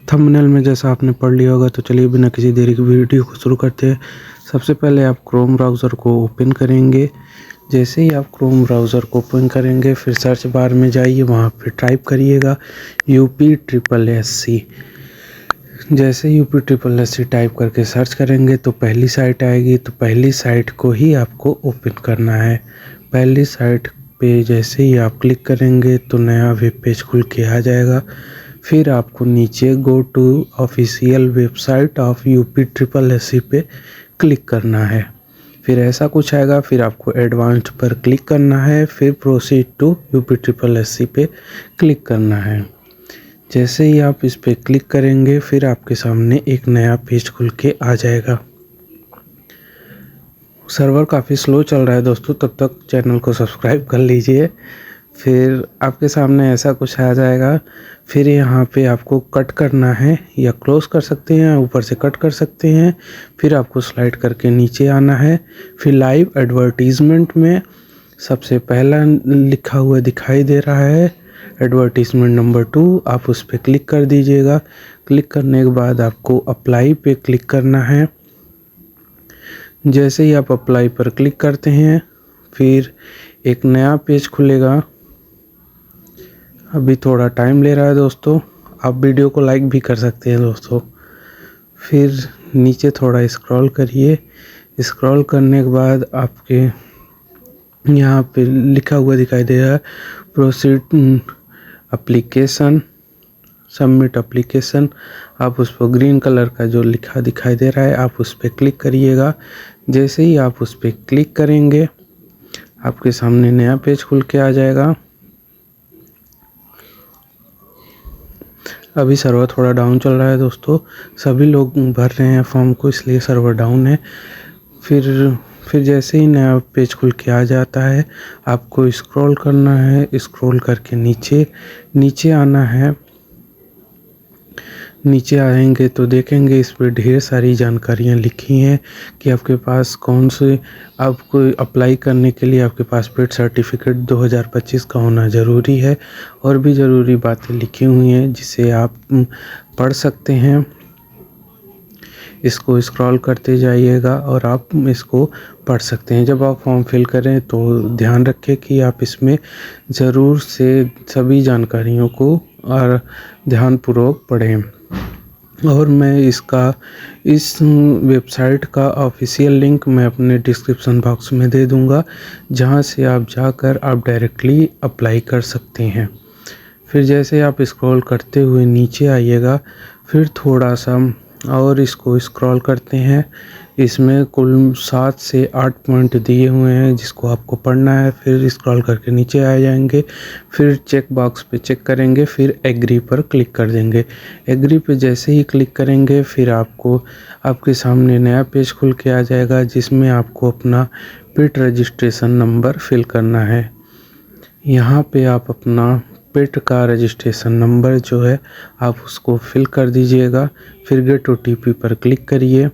Thumbnail में जैसा आपने पढ़ लिया होगा, तो चलिए बिना किसी देरी की वीडियो को शुरू करते हैं। सबसे पहले आप क्रोम ब्राउज़र को ओपन करेंगे। जैसे ही आप क्रोम ब्राउज़र को ओपन करेंगे, फिर सर्च बार में जाइए, वहाँ पे टाइप करिएगा UPSSC। जैसे UPSSC टाइप करके सर्च करेंगे तो पहली साइट आएगी। तो पहली साइट को ही आपको ओपन करना है। पहली साइट पे जैसे ही आप क्लिक करेंगे तो नया वेब पेज खुल के आ जाएगा। फिर आपको नीचे go to official website of UPSSC पे क्लिक करना है। फिर ऐसा कुछ आएगा। फिर आपको एडवांस्ड पर क्लिक करना है। फिर प्रोसीड टू UPSSC पे क्लिक करना है। जैसे ही आप इस पे क्लिक करेंगे, फिर आपके सामने एक नया पेज खुल के आ जाएगा। सर्वर काफ़ी स्लो चल रहा है दोस्तों, तब तक चैनल को सब्सक्राइब कर लीजिए। फिर आपके सामने ऐसा कुछ आ जाएगा। फिर यहाँ पे आपको कट करना है, या क्लोज कर सकते हैं, ऊपर से कट कर सकते हैं। फिर आपको स्लाइड करके नीचे आना है। फिर लाइव एडवर्टीजमेंट में सबसे पहला लिखा हुआ दिखाई दे रहा है एडवर्टीजमेंट नंबर 2, आप उस पर क्लिक कर दीजिएगा। क्लिक करने के बाद आपको अप्लाई पे क्लिक करना है। जैसे ही आप अप्लाई पर क्लिक करते हैं, फिर एक नया पेज खुलेगा। अभी थोड़ा टाइम ले रहा है दोस्तों, आप वीडियो को लाइक भी कर सकते हैं दोस्तों। फिर नीचे थोड़ा स्क्रॉल करिए। स्क्रॉल करने के बाद आपके यहाँ पे लिखा हुआ दिखाई दे रहा है प्रोसीड एप्लीकेशन, सबमिट एप्लीकेशन। आप उस पर ग्रीन कलर का जो लिखा दिखाई दे रहा है, आप उस पर क्लिक करिएगा। जैसे ही आप उस पर क्लिक करेंगे, आपके सामने नया पेज खुल के आ जाएगा। अभी सर्वर थोड़ा डाउन चल रहा है दोस्तों, सभी लोग भर रहे हैं फॉर्म को, इसलिए सर्वर डाउन है। फिर जैसे ही नया पेज खुल के आ जाता है, आपको स्क्रॉल करना है। स्क्रॉल करके नीचे आना है। नीचे आएंगे तो देखेंगे इस पर ढेर सारी जानकारियाँ लिखी हैं कि आपके पास कौन से, आपको अप्लाई करने के लिए आपके पास पेड सर्टिफिकेट 2025 का होना ज़रूरी है। और भी ज़रूरी बातें लिखी हुई हैं जिसे आप पढ़ सकते हैं। इसको स्क्रॉल करते जाइएगा और आप इसको पढ़ सकते हैं। जब आप फॉर्म फिल करें तो ध्यान रखें कि आप इसमें ज़रूर से सभी जानकारियों को और ध्यानपूर्वक पढ़ें। और मैं इस वेबसाइट का ऑफिशियल लिंक मैं अपने डिस्क्रिप्शन बॉक्स में दे दूंगा, जहां से आप जाकर आप डायरेक्टली अप्लाई कर सकते हैं। फिर जैसे आप स्क्रॉल करते हुए नीचे आइएगा, फिर थोड़ा सा और इसको स्क्रॉल करते हैं। इसमें कुल 7 से 8 पॉइंट दिए हुए हैं जिसको आपको पढ़ना है। फिर स्क्रॉल करके नीचे आ जाएंगे। फिर चेक बॉक्स पे चेक करेंगे। फिर एग्री पर क्लिक कर देंगे। एग्री पे जैसे ही क्लिक करेंगे, फिर आपके सामने नया पेज खुल के आ जाएगा, जिसमें आपको अपना पेड रजिस्ट्रेशन नंबर फिल करना है। यहाँ पे आप अपना पेट का रजिस्ट्रेशन नंबर जो है, आप उसको फिल कर दीजिएगा। फिर गेट OTP पर क्लिक करिए।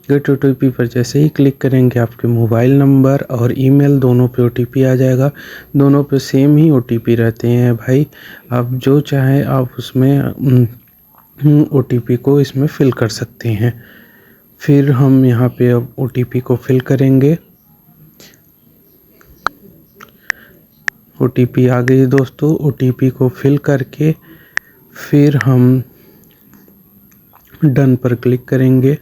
गेट OTP पर जैसे ही क्लिक करेंगे, आपके मोबाइल नंबर और ईमेल दोनों पे OTP आ जाएगा। दोनों पे सेम ही OTP रहते हैं भाई, आप जो चाहें आप उसमें OTP को इसमें फिल कर सकते हैं। फिर हम यहाँ पे अब OTP को फिल करेंगे। OTP आ गई दोस्तों। OTP को फिल करके फिर हम डन पर क्लिक करेंगे।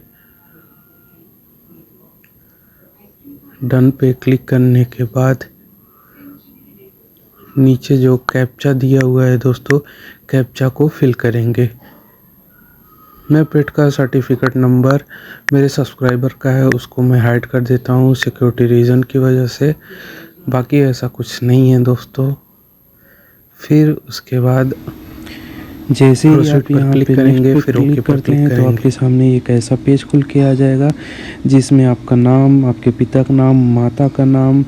डन पे क्लिक करने के बाद नीचे जो कैप्चा दिया हुआ है दोस्तों, कैप्चा को फिल करेंगे। मैं पेड का सर्टिफिकेट नंबर मेरे सब्सक्राइबर का है, उसको मैं हाइड कर देता हूँ सिक्योरिटी रीज़न की वजह से। बाकी ऐसा कुछ नहीं है दोस्तों। फिर उसके बाद जैसे ही आप यहाँ क्लिक करेंगे, फिर ओके पर क्लिक करेंगे, तो आपके सामने एक ऐसा पेज खुल के आ जाएगा जिसमें आपका नाम, आपके पिता का नाम, माता का नाम,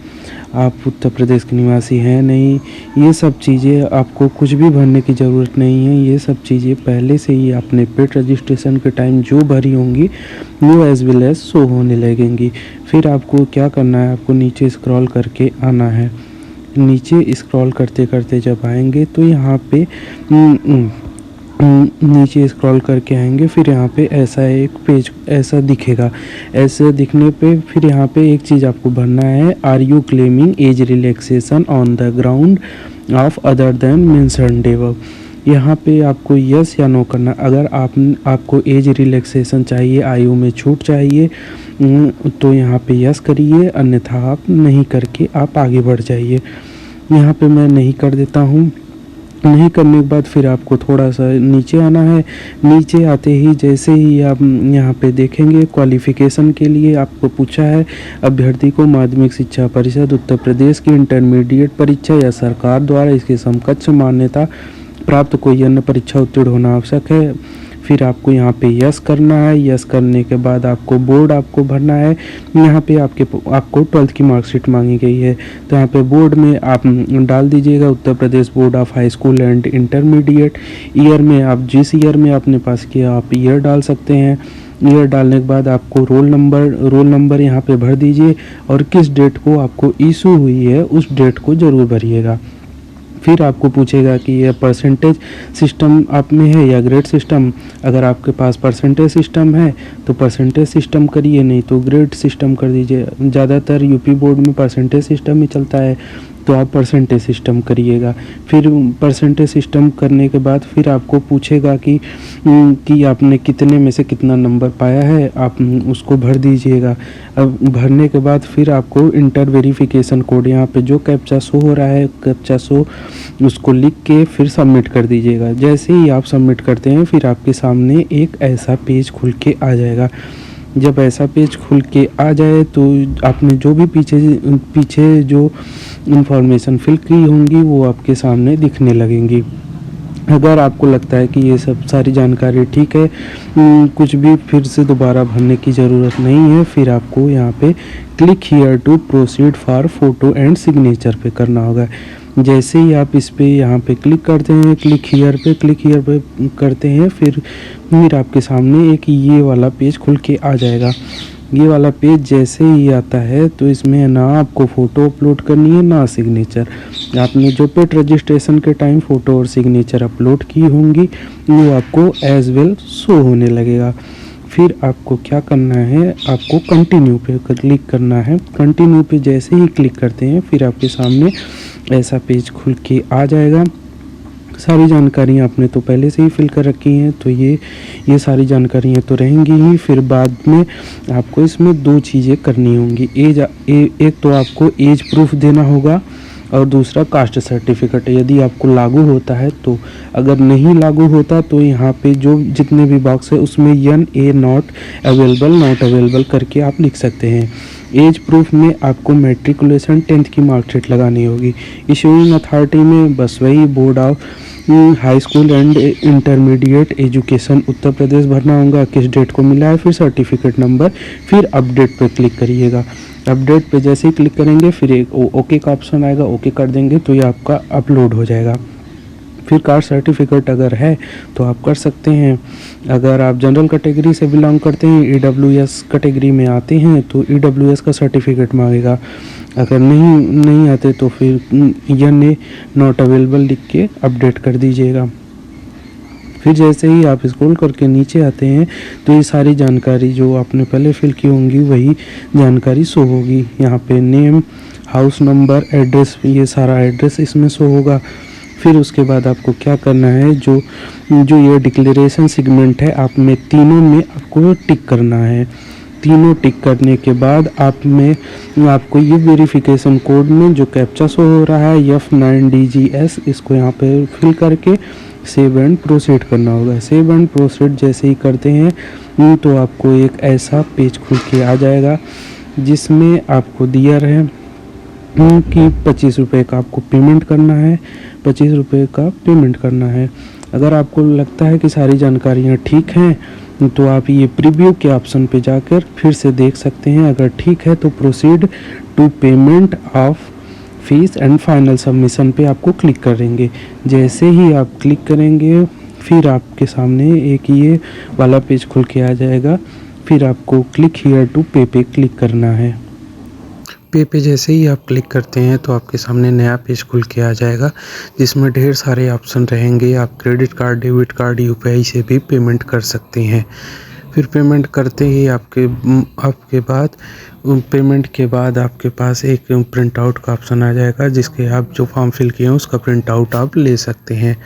आप उत्तर प्रदेश के निवासी हैं नहीं, ये सब चीज़ें आपको कुछ भी भरने की ज़रूरत नहीं है। ये सब चीज़ें पहले से ही आपने पेड रजिस्ट्रेशन के टाइम जो भरी होंगी वो एज वेल एज शो होने लगेंगी। फिर आपको क्या करना है, आपको नीचे स्क्रॉल करके आना है। नीचे स्क्रॉल करते करते जब आएंगे तो यहाँ पे नीचे स्क्रॉल करके आएंगे, फिर यहाँ पे ऐसा एक पेज ऐसा दिखेगा। ऐसे दिखने पे फिर यहाँ पे एक चीज़ आपको भरना है, are you claiming age relaxation on the ground of other than mentioned above. यहाँ पे आपको यस या नो करना। अगर आपको एज रिलैक्सेशन चाहिए, आयु में छूट चाहिए, तो यहाँ पे यस करिए, अन्यथा आप नहीं करके आप आगे बढ़ जाइए। यहाँ पे मैं नहीं कर देता हूँ। नहीं करने के बाद फिर आपको थोड़ा सा नीचे आना है। नीचे आते ही जैसे ही आप यहाँ पे देखेंगे, क्वालिफ़िकेशन के लिए आपको पूछा है अभ्यर्थी को माध्यमिक शिक्षा परिषद उत्तर प्रदेश की इंटरमीडिएट परीक्षा या सरकार द्वारा इसके समकक्ष मान्यता प्राप्त कोई अन्य परीक्षा उत्तीर्ण होना आवश्यक है। फिर आपको यहाँ पे यस करना है। यस करने के बाद आपको बोर्ड आपको भरना है। यहाँ पे आपको 12th की मार्कशीट मांगी गई है, तो यहाँ पे बोर्ड में आप डाल दीजिएगा Uttar Pradesh board of high school and intermediate. Year में आप जिस ईयर में आपने पास किया आप ईयर डाल सकते हैं। ईयर डालने के बाद आपको रोल नंबर यहाँ पे भर दीजिए, और किस डेट को आपको इशू हुई है उस डेट को ज़रूर भरिएगा। फिर आपको पूछेगा कि यह परसेंटेज सिस्टम आप में है या ग्रेड सिस्टम। अगर आपके पास परसेंटेज सिस्टम है तो परसेंटेज सिस्टम करिए, नहीं तो ग्रेड सिस्टम कर दीजिए। ज़्यादातर यूपी बोर्ड में परसेंटेज सिस्टम ही चलता है, तो आप परसेंटेज सिस्टम करिएगा। फिर परसेंटेज सिस्टम करने के बाद फिर आपको पूछेगा कि आपने कितने में से कितना नंबर पाया है, आप उसको भर दीजिएगा। अब भरने के बाद फिर आपको इंटर वेरिफिकेशन कोड यहाँ पे जो कैप्चा शो हो रहा है, कैप्चा शो उसको लिख के फिर सबमिट कर दीजिएगा। जैसे ही आप सबमिट करते हैं फिर आपके सामने एक ऐसा पेज खुल के आ जाएगा। जब ऐसा पेज खुल के आ जाए तो आपने जो भी पीछे जो इंफॉर्मेशन फिल की होंगी वो आपके सामने दिखने लगेंगी। अगर आपको लगता है कि ये सब सारी जानकारी ठीक है, कुछ भी फिर से दोबारा भरने की ज़रूरत नहीं है, फिर आपको यहाँ पे click here to proceed for photo and signature पे करना होगा। जैसे ही आप इस पे यहाँ पे क्लिक करते हैं, क्लिक हियर पे करते हैं, फिर आपके सामने एक ये वाला पेज खुल के आ जाएगा। ये वाला पेज जैसे ही आता है तो इसमें ना आपको फ़ोटो अपलोड करनी है ना सिग्नेचर। आपने जो पेड रजिस्ट्रेशन के टाइम फ़ोटो और सिग्नेचर अपलोड की होंगी वो आपको एज वेल शो होने लगेगा। फिर आपको क्या करना है, आपको कंटिन्यू पे क्लिक करना है। कंटिन्यू पे जैसे ही क्लिक करते हैं फिर आपके सामने ऐसा पेज खुल के आ जाएगा। सारी जानकारियाँ आपने तो पहले से ही फिल कर रखी हैं, तो ये सारी जानकारियाँ तो रहेंगी ही। फिर बाद में आपको इसमें दो चीज़ें करनी होंगी। एक तो आपको एज प्रूफ देना होगा और दूसरा कास्ट सर्टिफिकेट यदि आपको लागू होता है तो। अगर नहीं लागू होता तो यहाँ पे जो जितने भी बॉक्स है उसमें NA नॉट अवेलेबल करके आप लिख सकते हैं। एज प्रूफ में आपको मैट्रिकुलेशन 10th की मार्कशीट लगानी होगी। इशूइंग अथॉरिटी में बस वही board of high school and intermediate education Uttar Pradesh भरना होगा, किस डेट को मिला है, फिर सर्टिफिकेट नंबर, फिर अपडेट पे क्लिक करिएगा। अपडेट पे जैसे ही क्लिक करेंगे फिर एक ओके का ऑप्शन आएगा, ओके कर देंगे तो ये आपका अपलोड हो जाएगा। फिर कास्ट सर्टिफिकेट अगर है तो आप कर सकते हैं। अगर आप जनरल कैटेगरी से बिलोंग करते हैं, EWS कैटेगरी में आते हैं तो EWS का सर्टिफिकेट मांगेगा। अगर नहीं आते तो फिर NA नॉट अवेलेबल लिख के अपडेट कर दीजिएगा। फिर जैसे ही आप स्क्रॉल करके नीचे आते हैं तो ये सारी जानकारी जो आपने पहले फिल की होंगी वही जानकारी शो होगी। यहाँ पे नेम, हाउस नंबर, एड्रेस, ये सारा एड्रेस इसमें शो होगा। फिर उसके बाद आपको क्या करना है, जो ये डिक्लेरेशन सेगमेंट है आप में तीनों में आपको टिक करना है। तीनों टिक करने के बाद आपको ये वेरिफिकेशन कोड में जो कैप्चा शो हो रहा है F9DGS, इसको यहाँ पे फिल करके सेव एंड प्रोसीड करना होगा। सेव एंड प्रोसीड जैसे ही करते हैं तो आपको एक ऐसा पेज खुल के आ जाएगा जिसमें आपको दिया रहे कि 25 रुपये का आपको पेमेंट करना है। 25 रुपये का पेमेंट करना है। अगर आपको लगता है कि सारी जानकारियाँ ठीक हैं तो आप ये प्रीव्यू के ऑप्शन पे जाकर फिर से देख सकते हैं। अगर ठीक है तो proceed to payment of fees and final submission पे आपको क्लिक करेंगे। जैसे ही आप क्लिक करेंगे फिर आपके सामने एक ये वाला पेज खुल के आ जाएगा। फिर आपको क्लिक हियर टू पे पे क्लिक करना है। पे जैसे ही आप क्लिक करते हैं तो आपके सामने नया पेज खुल के आ जाएगा, जिसमें ढेर सारे ऑप्शन रहेंगे। आप credit card, debit card, UPI से भी पेमेंट कर सकते हैं। फिर पेमेंट करते ही पेमेंट के बाद आपके पास एक प्रिंट आउट का ऑप्शन आ जाएगा, जिसके आप जो फॉर्म फिल किए हैं उसका प्रिंट आउट आप ले सकते हैं।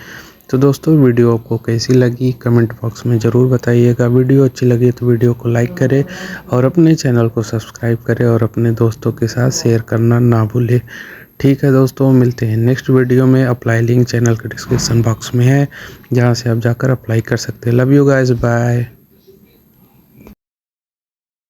तो दोस्तों, वीडियो आपको कैसी लगी कमेंट बॉक्स में ज़रूर बताइएगा। वीडियो अच्छी लगी तो वीडियो को लाइक करें और अपने चैनल को सब्सक्राइब करें और अपने दोस्तों के साथ शेयर करना ना भूलें। ठीक है दोस्तों, मिलते हैं नेक्स्ट वीडियो में। अप्लाई लिंक चैनल के डिस्क्रिप्शन बॉक्स में है, जहां से आप जाकर अप्लाई कर सकते हैं। Love you guys, bye.